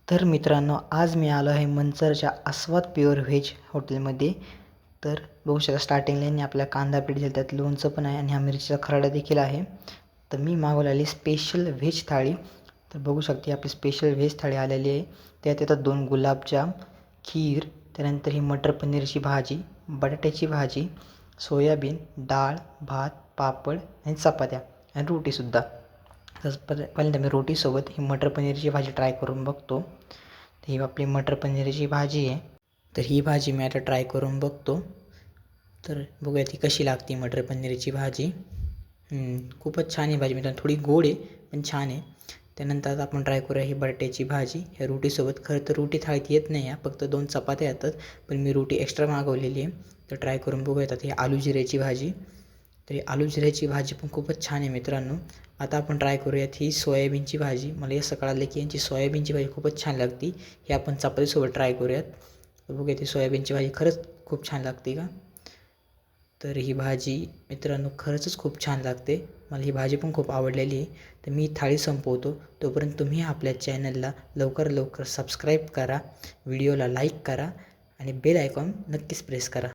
तर मित्रांनो, आज मी आलो आहे मंचरच्या आस्वाद प्युअर व्हेज हॉटेलमध्ये. तर बघू शकता स्टार्टिंगला यांनी आपल्या कांदा पीठ दिलं, त्यात लोणचं पण आहे आणि हा मिरचीचा खरडा देखील आहे. तर मी मागवलेली स्पेशल व्हेज थाळी. तर बघू शकते आपली स्पेशल व्हेज थाळी आलेली आहे. त्यात येतात 2 गुलाबजाम, खीर, त्यानंतर ही मटर पनीरची भाजी, बटाट्याची भाजी, सोयाबीन, डाळ, भात, पापड आणि चपात्या आणि रोटीसुद्धा. तसं पहिल्यांदा मी रोटीसोबत ही मटर पनीरची भाजी ट्राय करून बघतो. तर ही आपली मटर पनीरची भाजी आहे. तर ही भाजी मी आता ट्राय करून बघतो. तर बघूया ती कशी लागते मटर पनीरची भाजी. खूपच छान आहे भाजी मित्रांनो, थोडी गोड आहे पण छान आहे. त्यानंतर आता आपण ट्राय करूया ही बटाट्याची भाजी ह्या रोटीसोबत. खरं तर रोटी थाळीत येत नाही आहे, फक्त 2 चपात्या येतात, पण मी रोटी एक्स्ट्रा मागवलेली आहे. तर ट्राय करून बघूयात. आता ही आलू जिऱ्याची भाजी. तर ही आलू जिऱ्याची भाजी पण खूपच छान आहे मित्रांनो. आता आपण ट्राय करूयात ही सोयाबीनची भाजी. मला असं कळालं की यांची सोयाबीनची भाजी खूपच छान लागते. ही आपण चपातीसोबत ट्राय करूयात. तर बघूया ती सोयाबीनची भाजी खरंच खूप छान लागते का. तर ही भाजी मित्रांनो खरंच खूप छान लागते. मला ही भाजी पण खूप आवडलेली आहे. तर मी थाळी संपवतो. तोपर्यंत तुम्ही आपल्या चॅनलला लवकर सबस्क्राईब करा, व्हिडिओला लाईक करा आणि बेल आयकॉन नक्कीच प्रेस करा.